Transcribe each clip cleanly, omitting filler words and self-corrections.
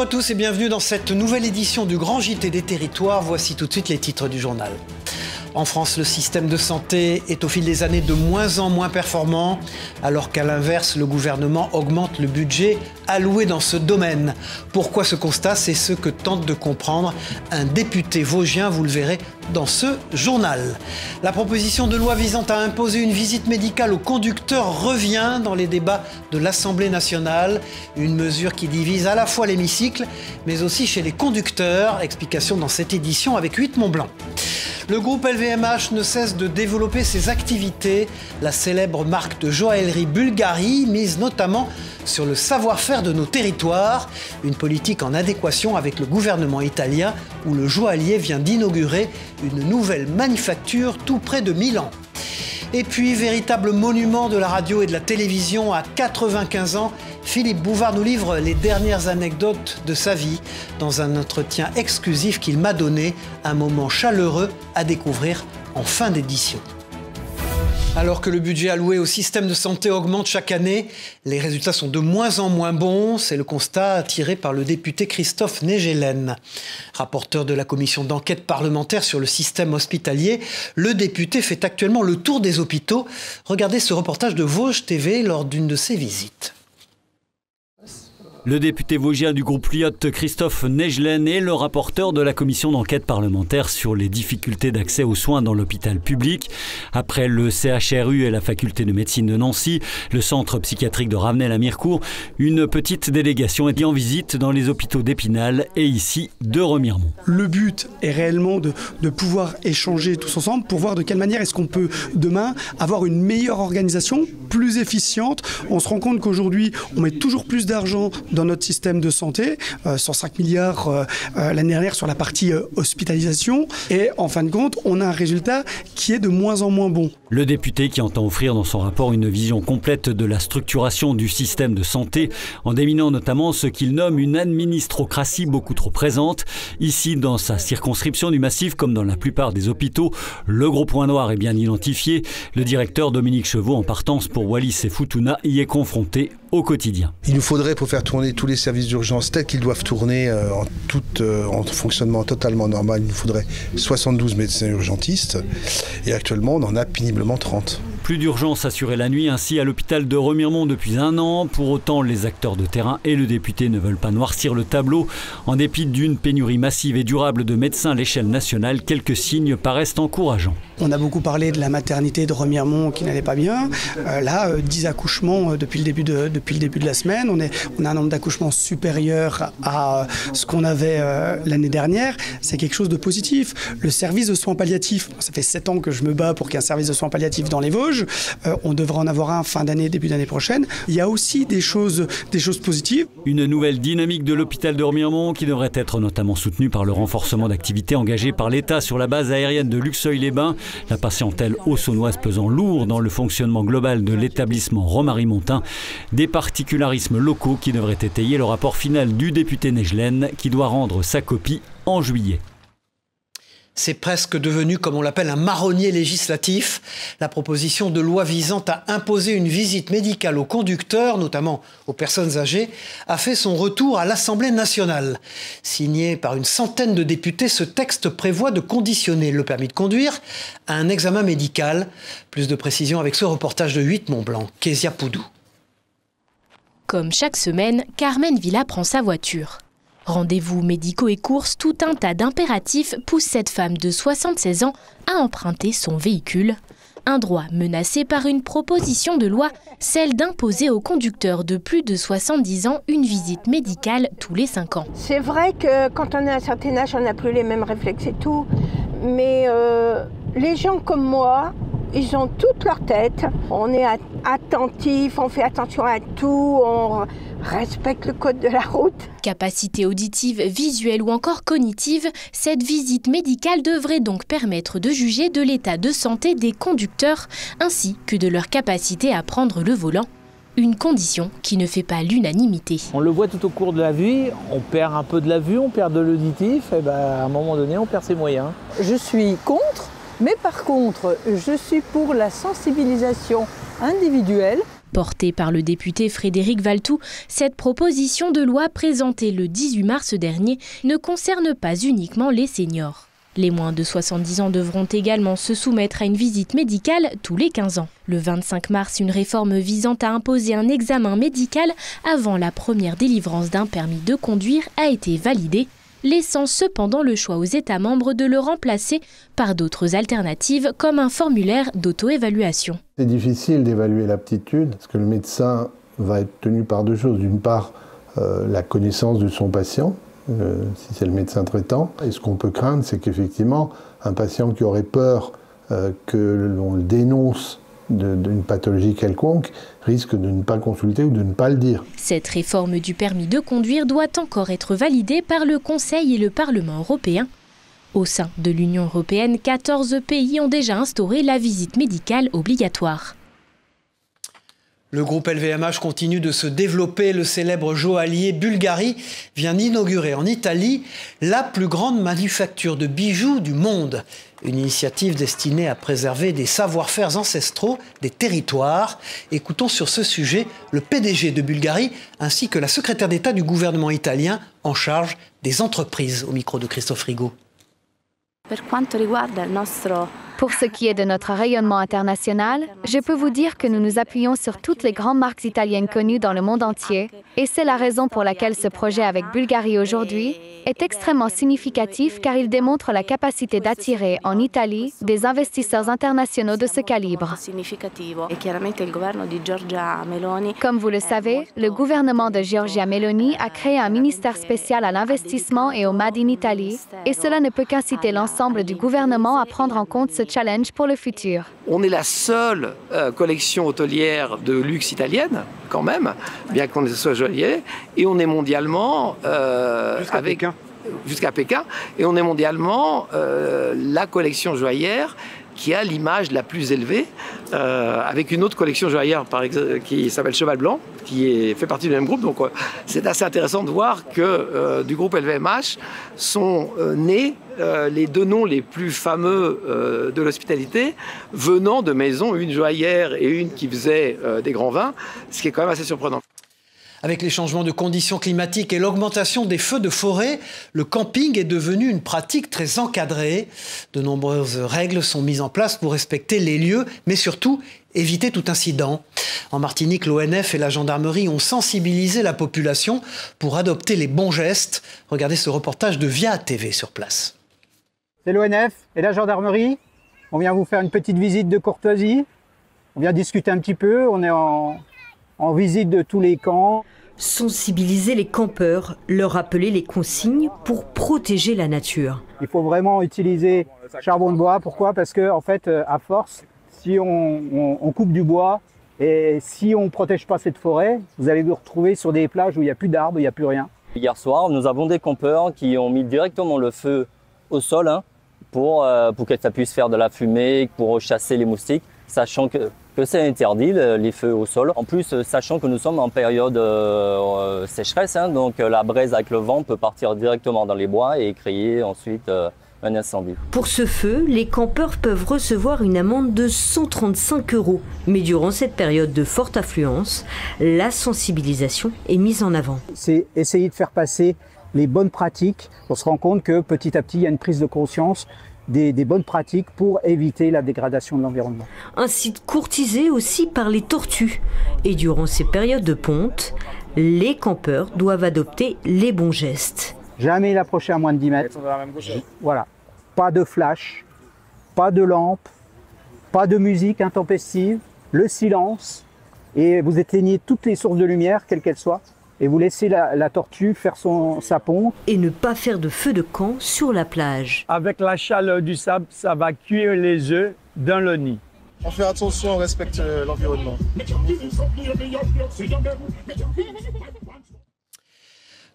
à tous et bienvenue dans cette nouvelle édition du Grand JT des Territoires. Voici tout de suite les titres du journal. En France, le système de santé est au fil des années de moins en moins performant, alors qu'à l'inverse, le gouvernement augmente le budget alloué dans ce domaine. Pourquoi ce constat? C'est ce que tente de comprendre un député vosgien, vous le verrez dans ce journal. La proposition de loi visant à imposer une visite médicale aux conducteurs revient dans les débats de l'Assemblée nationale. Une mesure qui divise à la fois l'hémicycle, mais aussi chez les conducteurs. Explication dans cette édition avec 8 Mont-Blanc. Le groupe LVMH ne cesse de développer ses activités. La célèbre marque de joaillerie Bulgari mise notamment sur le savoir-faire de nos territoires. Une politique en adéquation avec le gouvernement italien où le joaillier vient d'inaugurer une nouvelle manufacture tout près de Milan. Et puis, véritable monument de la radio et de la télévision à 95 ans, Philippe Bouvard nous livre les dernières anecdotes de sa vie dans un entretien exclusif qu'il m'a donné, un moment chaleureux à découvrir en fin d'édition. Alors que le budget alloué au système de santé augmente chaque année, les résultats sont de moins en moins bons. C'est le constat tiré par le député Christophe Negelen. Rapporteur de la commission d'enquête parlementaire sur le système hospitalier, le député fait actuellement le tour des hôpitaux. Regardez ce reportage de Vosges TV lors d'une de ses visites. Le député vosgien du groupe Lyot, Christophe Negelen, est le rapporteur de la commission d'enquête parlementaire sur les difficultés d'accès aux soins dans l'hôpital public. Après le CHRU et la faculté de médecine de Nancy, le centre psychiatrique de Ravenel-à-Mirecourt, une petite délégation est en visite dans les hôpitaux d'Épinal et ici de Remiremont. Le but est réellement de pouvoir échanger tous ensemble pour voir de quelle manière est-ce qu'on peut demain avoir une meilleure organisation, plus efficiente. On se rend compte qu'aujourd'hui, on met toujours plus d'argent dans notre système de santé, 105 milliards l'année dernière sur la partie hospitalisation. Et en fin de compte, on a un résultat qui est de moins en moins bon. Le député qui entend offrir dans son rapport une vision complète de la structuration du système de santé, en déminant notamment ce qu'il nomme une administrocratie beaucoup trop présente. Ici, dans sa circonscription du Massif, comme dans la plupart des hôpitaux, le gros point noir est bien identifié. Le directeur Dominique Chevaux, en partance pour Wallis et Futuna, y est confronté au quotidien. Il nous faudrait, pour faire tourner tous les services d'urgence tels qu'ils doivent tourner en fonctionnement totalement normal, il nous faudrait 72 médecins urgentistes et actuellement on en a péniblement 30. Plus d'urgence assurée la nuit ainsi à l'hôpital de Remiremont depuis 1 an. Pour autant, les acteurs de terrain et le député ne veulent pas noircir le tableau. En dépit d'une pénurie massive et durable de médecins à l'échelle nationale, quelques signes paraissent encourageants. On a beaucoup parlé de la maternité de Remiremont qui n'allait pas bien. 10 accouchements depuis le début de la semaine. On a un nombre d'accouchements supérieur à ce qu'on avait l'année dernière. C'est quelque chose de positif. Le service de soins palliatifs, ça fait 7 ans que je me bats pour qu'il y ait un service de soins palliatifs dans les Vosges. On devrait en avoir un fin d'année, début d'année prochaine. Il y a aussi des choses positives. Une nouvelle dynamique de l'hôpital de Remiremont qui devrait être notamment soutenue par le renforcement d'activités engagées par l'État sur la base aérienne de Luxeuil-les-Bains. La patientèle haut-saônoise pesant lourd dans le fonctionnement global de l'établissement Romary-Montin. Des particularismes locaux qui devraient étayer le rapport final du député Negelen qui doit rendre sa copie en juillet. C'est presque devenu, comme on l'appelle, un marronnier législatif. La proposition de loi visant à imposer une visite médicale aux conducteurs, notamment aux personnes âgées, a fait son retour à l'Assemblée nationale. Signé par une centaine de députés, ce texte prévoit de conditionner le permis de conduire à un examen médical. Plus de précisions avec ce reportage de 8 Mont-Blanc, Kezia Poudou. Comme chaque semaine, Carmen Villa prend sa voiture. Rendez-vous médicaux et courses, tout un tas d'impératifs poussent cette femme de 76 ans à emprunter son véhicule. Un droit menacé par une proposition de loi, celle d'imposer aux conducteurs de plus de 70 ans une visite médicale tous les 5 ans. C'est vrai que quand on a un certain âge, on n'a plus les mêmes réflexes et tout. Mais les gens comme moi, ils ont toute leur tête. On est attentif, on fait attention à tout, on respecte le code de la route. Capacité auditive, visuelle ou encore cognitive, cette visite médicale devrait donc permettre de juger de l'état de santé des conducteurs ainsi que de leur capacité à prendre le volant. Une condition qui ne fait pas l'unanimité. On le voit tout au cours de la vie, on perd un peu de la vue, on perd de l'auditif, et à un moment donné on perd ses moyens. Je suis contre, mais par contre je suis pour la sensibilisation individuelle. Portée par le député Frédéric Valletoux, cette proposition de loi présentée le 18 mars dernier ne concerne pas uniquement les seniors. Les moins de 70 ans devront également se soumettre à une visite médicale tous les 15 ans. Le 25 mars, une réforme visant à imposer un examen médical avant la première délivrance d'un permis de conduire a été validée, laissant cependant le choix aux États membres de le remplacer par d'autres alternatives comme un formulaire d'auto-évaluation. C'est difficile d'évaluer l'aptitude parce que le médecin va être tenu par deux choses. D'une part, la connaissance de son patient, si c'est le médecin traitant. Et ce qu'on peut craindre, c'est qu'effectivement, un patient qui aurait peur que l'on le dénonce d'une pathologie quelconque risque de ne pas consulter ou de ne pas le dire. Cette réforme du permis de conduire doit encore être validée par le Conseil et le Parlement européen. Au sein de l'Union européenne, 14 pays ont déjà instauré la visite médicale obligatoire. Le groupe LVMH continue de se développer. Le célèbre joaillier Bulgari vient d'inaugurer en Italie la plus grande manufacture de bijoux du monde. Une initiative destinée à préserver des savoir-faire ancestraux des territoires. Écoutons sur ce sujet le PDG de Bulgari ainsi que la secrétaire d'État du gouvernement italien en charge des entreprises au micro de Christophe Rigaud. Pour ce qui est de notre rayonnement international, je peux vous dire que nous nous appuyons sur toutes les grandes marques italiennes connues dans le monde entier, et c'est la raison pour laquelle ce projet avec Bulgari aujourd'hui est extrêmement significatif car il démontre la capacité d'attirer en Italie des investisseurs internationaux de ce calibre. Comme vous le savez, le gouvernement de Giorgia Meloni a créé un ministère spécial à l'investissement et au Made in Italy, et cela ne peut qu'inciter l'ensemble du gouvernement à prendre en compte ce challenge pour le futur. On est la seule collection hôtelière de luxe italienne, quand même, bien qu'on soit joaillier, et on est mondialement jusqu'à Pékin, et on est mondialement la collection joaillière qui a l'image la plus élevée, avec une autre collection joaillière par exemple, qui s'appelle Cheval Blanc, qui fait partie du même groupe. Donc c'est assez intéressant de voir que du groupe LVMH sont nés les deux noms les plus fameux de l'hospitalité, venant de maisons, une joaillière et une qui faisait des grands vins, ce qui est quand même assez surprenant. Avec les changements de conditions climatiques et l'augmentation des feux de forêt, le camping est devenu une pratique très encadrée. De nombreuses règles sont mises en place pour respecter les lieux, mais surtout éviter tout incident. En Martinique, l'ONF et la gendarmerie ont sensibilisé la population pour adopter les bons gestes. Regardez ce reportage de Via TV sur place. C'est l'ONF et la gendarmerie. On vient vous faire une petite visite de courtoisie. On vient discuter un petit peu. On est en visite de tous les camps. Sensibiliser les campeurs, leur rappeler les consignes pour protéger la nature. Il faut vraiment utiliser charbon de bois. Pourquoi? Parce que, en fait, à force, si on coupe du bois et si on ne protège pas cette forêt, vous allez vous retrouver sur des plages où il n'y a plus d'arbres, il n'y a plus rien. Hier soir, nous avons des campeurs qui ont mis directement le feu au sol pour que ça puisse faire de la fumée, pour chasser les moustiques, sachant que c'est interdit, les feux au sol. En plus, sachant que nous sommes en période sécheresse, donc la braise avec le vent peut partir directement dans les bois et créer ensuite un incendie. Pour ce feu, les campeurs peuvent recevoir une amende de 135 €. Mais durant cette période de forte affluence, la sensibilisation est mise en avant. C'est essayer de faire passer les bonnes pratiques. On se rend compte que petit à petit, il y a une prise de conscience des bonnes pratiques pour éviter la dégradation de l'environnement. Un site courtisé aussi par les tortues. Et durant ces périodes de ponte, les campeurs doivent adopter les bons gestes. Jamais l'approcher à moins de 10 mètres. Voilà. Pas de flash, pas de lampe, pas de musique intempestive, le silence. Et vous éteignez toutes les sources de lumière, quelles qu'elles soient. Et vous laissez la tortue faire sa ponte. Et ne pas faire de feu de camp sur la plage. Avec la chaleur du sable, ça va cuire les œufs dans le nid. On fait attention, on respecte l'environnement.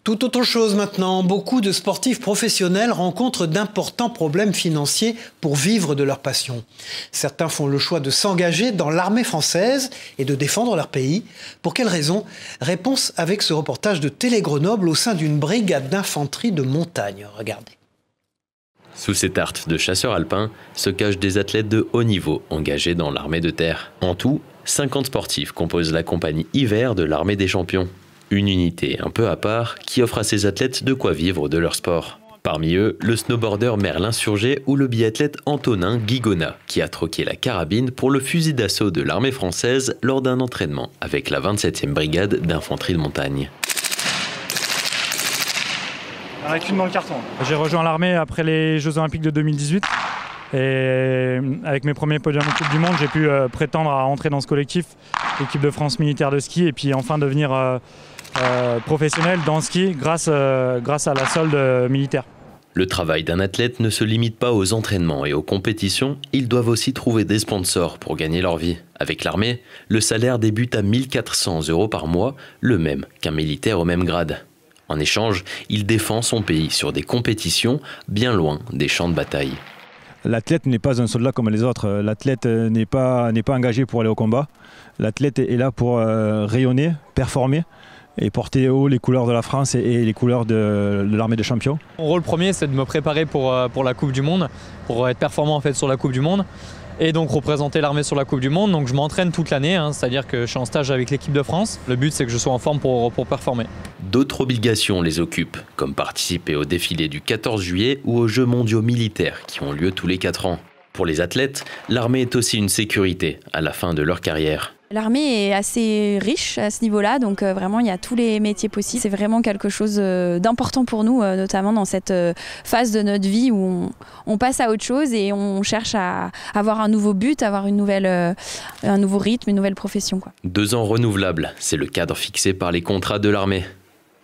Tout autre chose maintenant, beaucoup de sportifs professionnels rencontrent d'importants problèmes financiers pour vivre de leur passion. Certains font le choix de s'engager dans l'armée française et de défendre leur pays. Pour quelles raisons? Réponse avec ce reportage de Télé Grenoble au sein d'une brigade d'infanterie de montagne. Regardez. Sous ces tartes de chasseurs alpins se cachent des athlètes de haut niveau engagés dans l'armée de terre. En tout, 50 sportifs composent la compagnie hiver de l'Armée des champions. Une unité un peu à part qui offre à ses athlètes de quoi vivre de leur sport. Parmi eux, le snowboarder Merlin Surgé ou le biathlète Antonin Guigona, qui a troqué la carabine pour le fusil d'assaut de l'armée française lors d'un entraînement avec la 27e brigade d'infanterie de montagne. Il n'y en a qu'une dans le carton. J'ai rejoint l'armée après les Jeux Olympiques de 2018. Et avec mes premiers podiums en Coupe du Monde, j'ai pu prétendre à entrer dans ce collectif, l'équipe de France militaire de ski, et puis enfin devenir professionnel dans le ski grâce à la solde militaire. Le travail d'un athlète ne se limite pas aux entraînements et aux compétitions, ils doivent aussi trouver des sponsors pour gagner leur vie. Avec l'armée, le salaire débute à 1 400 € par mois, le même qu'un militaire au même grade. En échange, il défend son pays sur des compétitions bien loin des champs de bataille. L'athlète n'est pas un soldat comme les autres. L'athlète n'est pas engagé pour aller au combat. L'athlète est là pour rayonner, performer et porter haut les couleurs de la France et les couleurs de l'armée des champions. Mon rôle premier, c'est de me préparer pour la Coupe du Monde, pour être performant en fait sur la Coupe du Monde et donc représenter l'armée sur la Coupe du Monde. Donc je m'entraîne toute l'année, c'est-à-dire que je suis en stage avec l'équipe de France. Le but, c'est que je sois en forme pour performer. D'autres obligations les occupent, comme participer au défilé du 14 juillet ou aux Jeux mondiaux militaires qui ont lieu tous les 4 ans. Pour les athlètes, l'armée est aussi une sécurité à la fin de leur carrière. L'armée est assez riche à ce niveau-là, donc vraiment il y a tous les métiers possibles. C'est vraiment quelque chose d'important pour nous, notamment dans cette phase de notre vie où on passe à autre chose et on cherche à avoir un nouveau but, avoir un nouveau rythme, une nouvelle profession, quoi. 2 ans renouvelables, c'est le cadre fixé par les contrats de l'armée.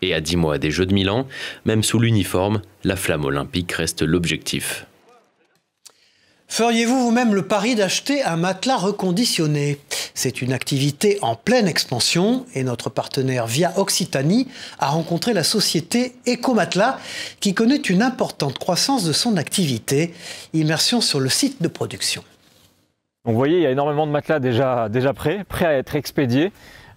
Et à 10 mois des Jeux de Milan, même sous l'uniforme, la flamme olympique reste l'objectif. Feriez-vous vous-même le pari d'acheter un matelas reconditionné? C'est une activité en pleine expansion et notre partenaire Via Occitanie a rencontré la société Ecomatelas qui connaît une importante croissance de son activité. Immersion sur le site de production. Donc vous voyez, il y a énormément de matelas déjà prêts à être expédiés.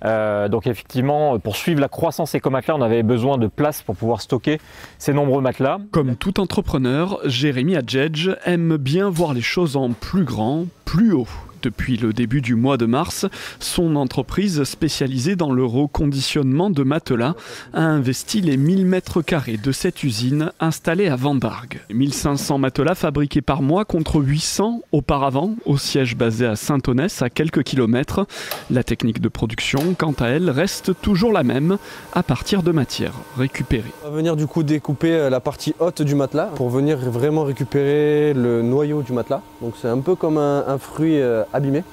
Donc effectivement, pour suivre la croissance Ecomatelas, on avait besoin de place pour pouvoir stocker ces nombreux matelas. Comme tout entrepreneur, Jérémy Adjedj aime bien voir les choses en plus grand, plus haut. Depuis le début du mois de mars, son entreprise spécialisée dans le reconditionnement de matelas a investi les 1000 mètres carrés de cette usine installée à Vendargues. 1500 matelas fabriqués par mois contre 800 auparavant au siège basé à Saint-Onès à quelques kilomètres. La technique de production, quant à elle, reste toujours la même à partir de matières récupérées. On va venir du coup découper la partie haute du matelas pour venir vraiment récupérer le noyau du matelas. Donc c'est un peu comme un fruit abîmé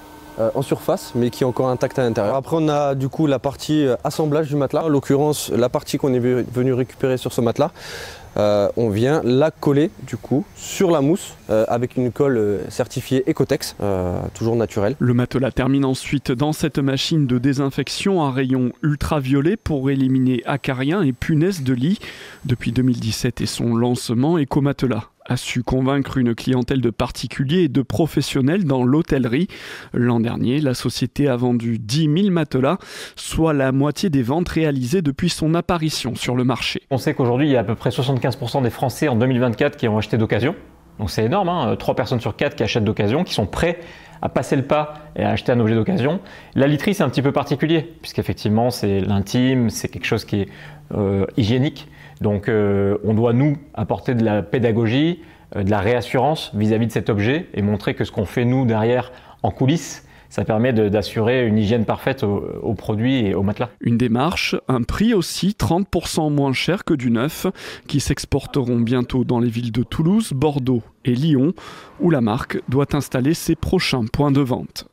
en surface mais qui est encore intact à l'intérieur. Après on a du coup la partie assemblage du matelas, en l'occurrence la partie qu'on est venu récupérer sur ce matelas. On vient la coller du coup sur la mousse avec une colle certifiée Ecotex, toujours naturelle. Le matelas termine ensuite dans cette machine de désinfection à rayon ultraviolet pour éliminer acariens et punaises de lit. Depuis 2017 et son lancement, Ecomatelas a su convaincre une clientèle de particuliers et de professionnels dans l'hôtellerie. L'an dernier, la société a vendu 10 000 matelas, soit la moitié des ventes réalisées depuis son apparition sur le marché. On sait qu'aujourd'hui, il y a à peu près 75% des Français en 2024 qui ont acheté d'occasion. Donc c'est énorme, 3 personnes sur 4 qui achètent d'occasion, qui sont prêts à passer le pas et à acheter un objet d'occasion. La literie, c'est un petit peu particulier, puisqu'effectivement, c'est l'intime, c'est quelque chose qui est hygiénique. Donc on doit nous apporter de la pédagogie, de la réassurance vis-à-vis de cet objet et montrer que ce qu'on fait nous derrière en coulisses, ça permet d'assurer une hygiène parfaite aux produits et aux matelas. Une démarche, un prix aussi 30% moins cher que du neuf, qui s'exporteront bientôt dans les villes de Toulouse, Bordeaux et Lyon, où la marque doit installer ses prochains points de vente.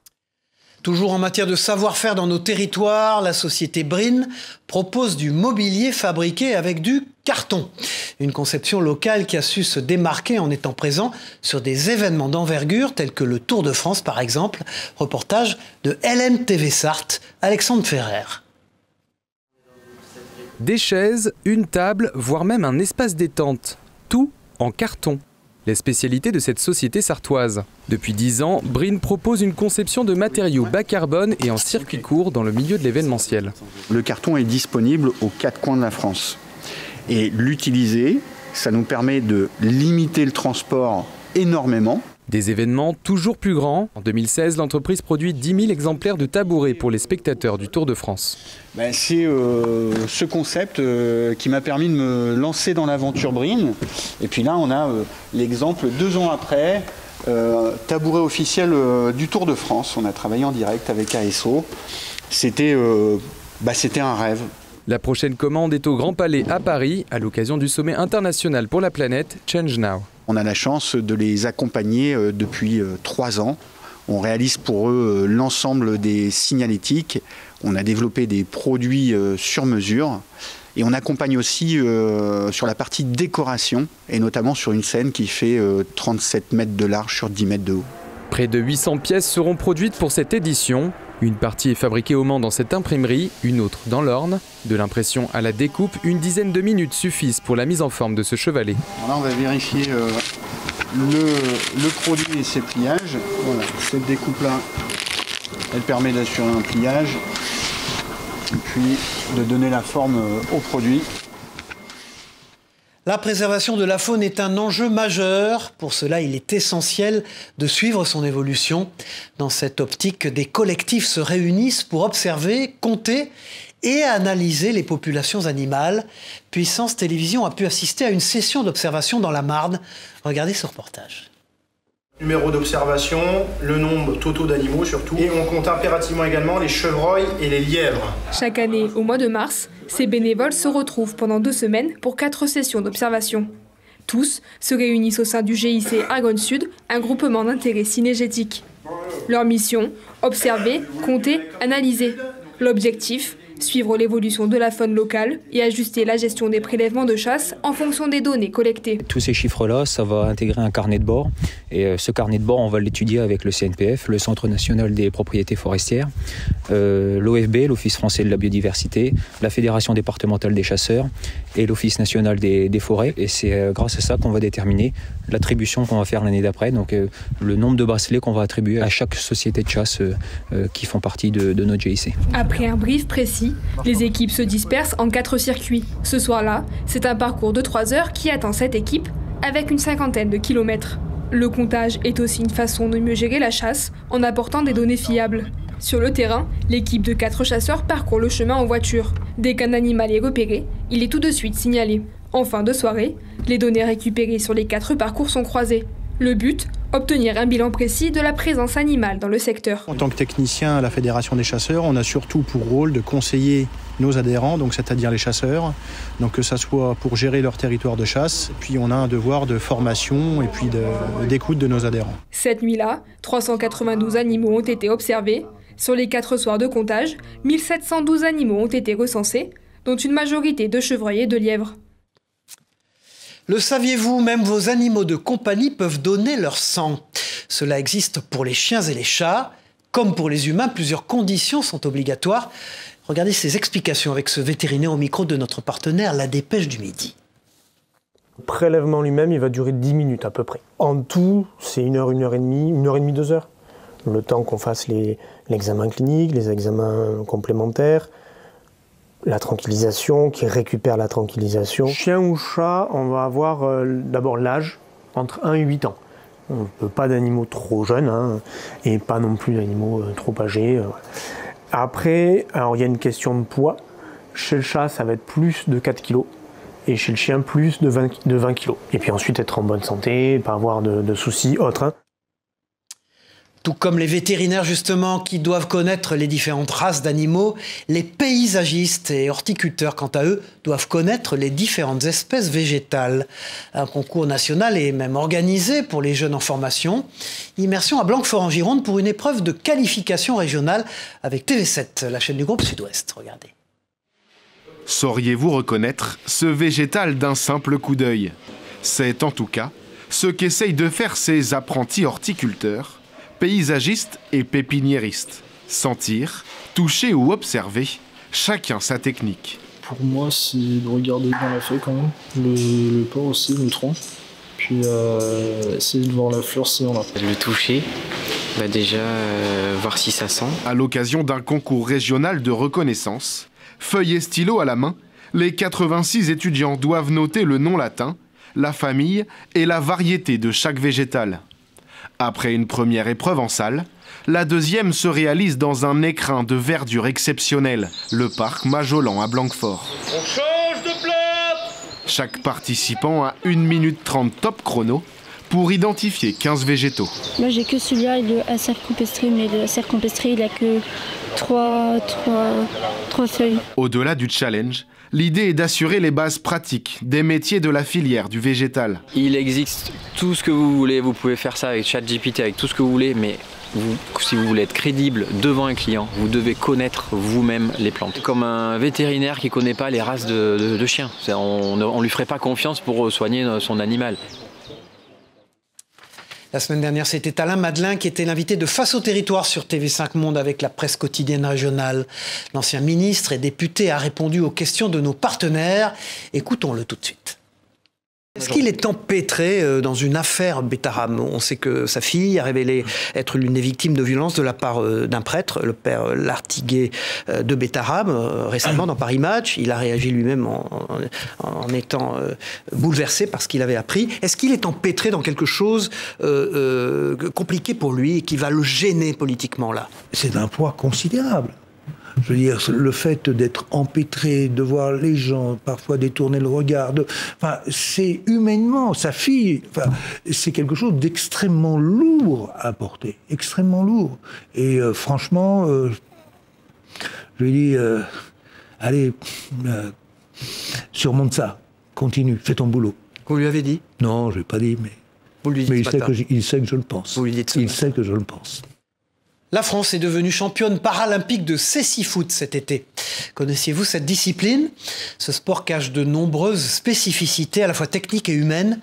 Toujours en matière de savoir-faire dans nos territoires, la société Brin propose du mobilier fabriqué avec du carton. Une conception locale qui a su se démarquer en étant présent sur des événements d'envergure tels que le Tour de France par exemple. Reportage de LNTV Sarthe, Alexandre Ferrer. Des chaises, une table, voire même un espace détente. Tout en carton. Les spécialités de cette société sartoise. Depuis 10 ans, Brin propose une conception de matériaux bas carbone et en circuit court dans le milieu de l'événementiel. Le carton est disponible aux 4 coins de la France. Et l'utiliser, ça nous permet de limiter le transport énormément. Des événements toujours plus grands. En 2016, l'entreprise produit 10 000 exemplaires de tabourets pour les spectateurs du Tour de France. C'est ce concept qui m'a permis de me lancer dans l'aventure Brin. Et puis là, on a l'exemple 2 ans après, tabouret officiel du Tour de France. On a travaillé en direct avec ASO. C'était un rêve. La prochaine commande est au Grand Palais à Paris, à l'occasion du sommet international pour la planète Change Now. On a la chance de les accompagner depuis 3 ans. On réalise pour eux l'ensemble des signalétiques. On a développé des produits sur mesure. Et on accompagne aussi sur la partie décoration, et notamment sur une scène qui fait 37 mètres de large sur 10 mètres de haut. Près de 800 pièces seront produites pour cette édition. Une partie est fabriquée au Mans dans cette imprimerie, une autre dans l'Orne. De l'impression à la découpe, une dizaine de minutes suffisent pour la mise en forme de ce chevalet. Alors là, on va vérifier le produit et ses pliages. Voilà, cette découpe-là, elle permet d'assurer un pliage et puis de donner la forme au produit. La préservation de la faune est un enjeu majeur. Pour cela, il est essentiel de suivre son évolution. Dans cette optique, des collectifs se réunissent pour observer, compter et analyser les populations animales. Puissance Télévisions a pu assister à une session d'observation dans la Marne. Regardez ce reportage. Numéro d'observation, le nombre total d'animaux surtout, et on compte impérativement également les chevreuils et les lièvres. Chaque année, au mois de mars, ces bénévoles se retrouvent pendant 2 semaines pour 4 sessions d'observation. Tous se réunissent au sein du GIC Argonne Sud, un groupement d'intérêt cynégétique. Leur mission, observer, compter, analyser. L'objectif, suivre l'évolution de la faune locale et ajuster la gestion des prélèvements de chasse en fonction des données collectées. Tous ces chiffres-là, ça va intégrer un carnet de bord. Et ce carnet de bord, on va l'étudier avec le CNPF, le Centre national des propriétés forestières, l'OFB, l'Office français de la biodiversité, la Fédération départementale des chasseurs et l'Office national des forêts. Et c'est grâce à ça qu'on va déterminer l'attribution qu'on va faire l'année d'après, donc le nombre de bracelets qu'on va attribuer à chaque société de chasse qui font partie de notre GIC. Après un brief précis, les équipes se dispersent en 4 circuits. Ce soir-là, c'est un parcours de 3 heures qui attend cette équipe avec une 50aine de kilomètres. Le comptage est aussi une façon de mieux gérer la chasse en apportant des données fiables. Sur le terrain, l'équipe de 4 chasseurs parcourt le chemin en voiture. Dès qu'un animal est repéré, il est tout de suite signalé. En fin de soirée, les données récupérées sur les 4 parcours sont croisées. Le but, obtenir un bilan précis de la présence animale dans le secteur. En tant que technicien à la Fédération des chasseurs, on a surtout pour rôle de conseiller nos adhérents, donc c'est-à-dire les chasseurs, donc que ça soit pour gérer leur territoire de chasse, puis on a un devoir de formation et puis d'écoute de nos adhérents. Cette nuit-là, 392 animaux ont été observés. Sur les 4 soirs de comptage, 1712 animaux ont été recensés, dont une majorité de chevreuils et de lièvres. Le saviez-vous, même vos animaux de compagnie peuvent donner leur sang. Cela existe pour les chiens et les chats. Comme pour les humains, plusieurs conditions sont obligatoires. Regardez ces explications avec ce vétérinaire au micro de notre partenaire, La Dépêche du Midi. Le prélèvement lui-même, il va durer 10 minutes à peu près. En tout, c'est 1 heure, 1 heure et demie, 2 heures. Le temps qu'on fasse l'examen clinique, les examens complémentaires, la tranquillisation, qui récupère la tranquillisation. Chien ou chat, on va avoir d'abord l'âge, entre 1 et 8 ans. On ne peut pas d'animaux trop jeunes, et pas non plus d'animaux trop âgés. Après, alors il y a une question de poids. Chez le chat, ça va être plus de 4 kg. Et chez le chien, plus de 20 kg. Et puis ensuite, être en bonne santé, pas avoir de soucis autres. Tout comme les vétérinaires justement qui doivent connaître les différentes races d'animaux, les paysagistes et horticulteurs quant à eux doivent connaître les différentes espèces végétales. Un concours national est même organisé pour les jeunes en formation. Immersion à Blanquefort en Gironde pour une épreuve de qualification régionale avec TV7, la chaîne du groupe Sud-Ouest. Regardez. Sauriez-vous reconnaître ce végétal d'un simple coup d'œil? C'est en tout cas ce qu'essayent de faire ces apprentis horticulteurs, paysagistes et pépiniéristes. Sentir, toucher ou observer, chacun sa technique. Pour moi, c'est de regarder bien la feuille quand même, le port aussi, le tronc, puis essayer de voir la fleur si on a. Le toucher, déjà voir si ça sent. À l'occasion d'un concours régional de reconnaissance, feuille et stylo à la main, les 86 étudiants doivent noter le nom latin, la famille et la variété de chaque végétal. Après une première épreuve en salle, la deuxième se réalise dans un écrin de verdure exceptionnel, le parc Majolan à Blanquefort. On change de place! Chaque participant a 1 minute 30 top chrono pour identifier 15 végétaux. Moi j'ai que celui-là et le acer campestri, mais le acer campestri il a que 3 feuilles. Au-delà du challenge, l'idée est d'assurer les bases pratiques des métiers de la filière du végétal. Il existe tout ce que vous voulez, vous pouvez faire ça avec ChatGPT, avec tout ce que vous voulez, mais si vous voulez être crédible devant un client, vous devez connaître vous-même les plantes. Comme un vétérinaire qui ne connaît pas les races de chiens. On ne lui ferait pas confiance pour soigner son animal. La semaine dernière, c'était Alain Madelin qui était l'invité de Face au territoire sur TV5 Monde avec la presse quotidienne régionale. L'ancien ministre et député a répondu aux questions de nos partenaires. Écoutons-le tout de suite. Est-ce qu'il est empêtré dans une affaire Betaram? On sait que sa fille a révélé être l'une des victimes de violences de la part d'un prêtre, le père Lartiguet de Betaram, récemment dans Paris Match. Il a réagi lui-même en étant bouleversé par ce qu'il avait appris. Est-ce qu'il est empêtré dans quelque chose compliqué pour lui et qui va le gêner politiquement là? C'est d'un poids considérable. Je veux dire, le fait d'être empêtré, de voir les gens parfois détourner le regard, enfin, c'est humainement, sa fille, enfin, c'est quelque chose d'extrêmement lourd à porter, extrêmement lourd. Et franchement, je lui dis, allez, surmonte ça, continue, fais ton boulot. Vous lui avez dit? Non, je ne l'ai pas dit, mais, vous lui dites mais il sait que je le pense. Vous lui dites il sait que je le pense. La France est devenue championne paralympique de cécifoot cet été. Connaissiez-vous cette discipline? Ce sport cache de nombreuses spécificités, à la fois techniques et humaines.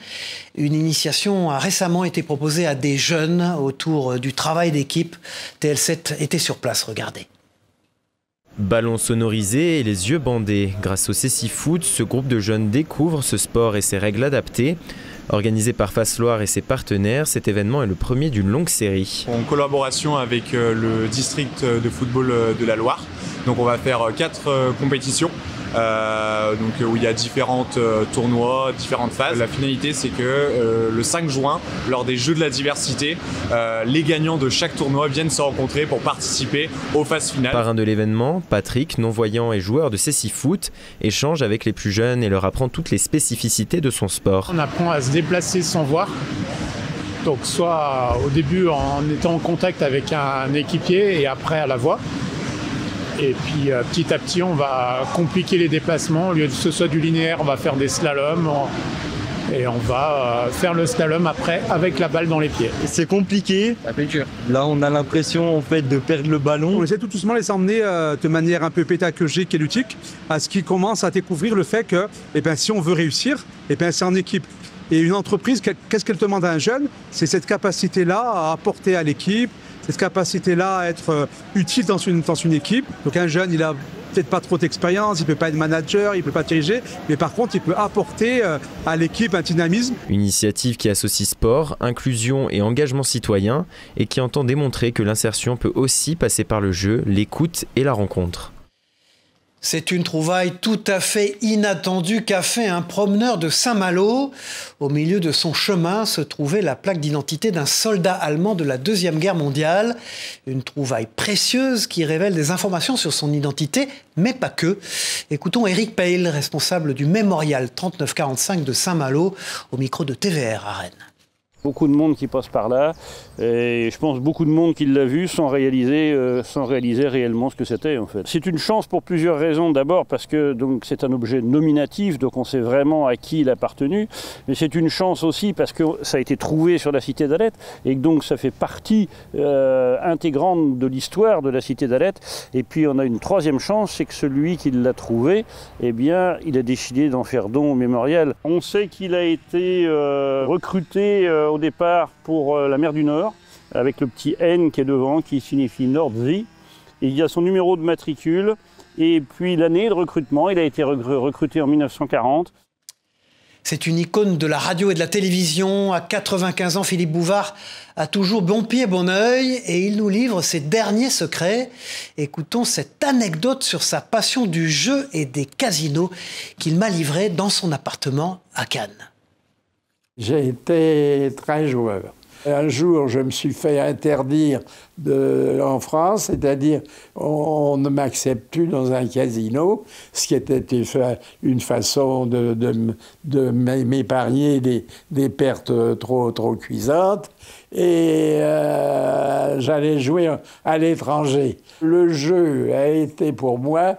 Une initiation a récemment été proposée à des jeunes autour du travail d'équipe. TL7 était sur place, regardez. Ballon sonorisé et les yeux bandés. Grâce au cécifoot, ce groupe de jeunes découvre ce sport et ses règles adaptées. Organisé par Face Loire et ses partenaires, cet événement est le premier d'une longue série. En collaboration avec le district de football de la Loire. Donc on va faire 4 compétitions. Où il y a différents tournois, différentes phases. La finalité, c'est que le 5 juin, lors des Jeux de la diversité, les gagnants de chaque tournoi viennent se rencontrer pour participer aux phases finales. Parrain de l'événement, Patrick, non-voyant et joueur de cécifoot, échange avec les plus jeunes et leur apprend toutes les spécificités de son sport. On apprend à se déplacer sans voir. Donc soit au début en étant en contact avec un équipier et après à la voix. Et puis petit à petit, on va compliquer les déplacements. Au lieu que ce soit du linéaire, on va faire des slaloms. Et on va faire le slalom après avec la balle dans les pieds. C'est compliqué. Là, on a l'impression en fait de perdre le ballon. On essaie tout doucement de les emmener de manière un peu pédagogique et ludique à ce qu'ils commencent à découvrir le fait que si on veut réussir, c'est en équipe. Et une entreprise, qu'est-ce qu'elle demande à un jeune? C'est cette capacité-là à apporter à l'équipe, cette capacité-là à être utile dans une équipe. Donc un jeune, il a peut-être pas trop d'expérience, il peut pas être manager, il peut pas diriger, mais par contre, il peut apporter à l'équipe un dynamisme. Une initiative qui associe sport, inclusion et engagement citoyen et qui entend démontrer que l'insertion peut aussi passer par le jeu, l'écoute et la rencontre. C'est une trouvaille tout à fait inattendue qu'a fait un promeneur de Saint-Malo. Au milieu de son chemin se trouvait la plaque d'identité d'un soldat allemand de la Deuxième Guerre mondiale. Une trouvaille précieuse qui révèle des informations sur son identité, mais pas que. Écoutons Éric Peil, responsable du mémorial 3945 de Saint-Malo, au micro de TVR à Rennes. Beaucoup de monde qui passe par là, et je pense beaucoup de monde qui l'a vu sans réaliser réellement ce que c'était en fait. C'est une chance pour plusieurs raisons. D'abord parce que c'est un objet nominatif, donc on sait vraiment à qui il a appartenu. Mais c'est une chance aussi parce que ça a été trouvé sur la cité d'Alette, et donc ça fait partie intégrante de l'histoire de la cité d'Alette. Et puis on a une troisième chance, c'est que celui qui l'a trouvé, il a décidé d'en faire don au mémorial. On sait qu'il a été recruté au départ pour la mer du Nord, avec le petit N qui est devant, qui signifie Nordsee. Il y a son numéro de matricule, et puis l'année de recrutement, il a été recruté en 1940. C'est une icône de la radio et de la télévision. À 95 ans, Philippe Bouvard a toujours bon pied, bon œil, et il nous livre ses derniers secrets. Écoutons cette anecdote sur sa passion du jeu et des casinos qu'il m'a livrée dans son appartement à Cannes. J'ai été très joueur. Un jour, je me suis fait interdire en France, c'est-à-dire on ne m'accepte plus dans un casino, ce qui était une façon de m'épargner des pertes trop cuisantes. Et j'allais jouer à l'étranger. Le jeu a été pour moi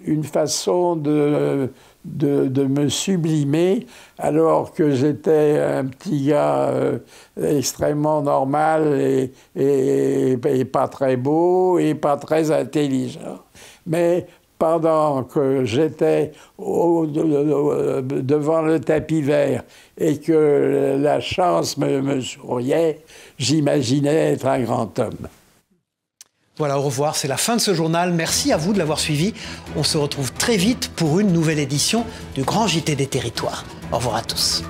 une façon de me sublimer, alors que j'étais un petit gars extrêmement normal et pas très beau et pas très intelligent. Mais pendant que j'étais devant le tapis vert et que la chance me souriait, j'imaginais être un grand homme. Voilà, au revoir, c'est la fin de ce journal. Merci à vous de l'avoir suivi. On se retrouve très vite pour une nouvelle édition du Grand JT des Territoires. Au revoir à tous.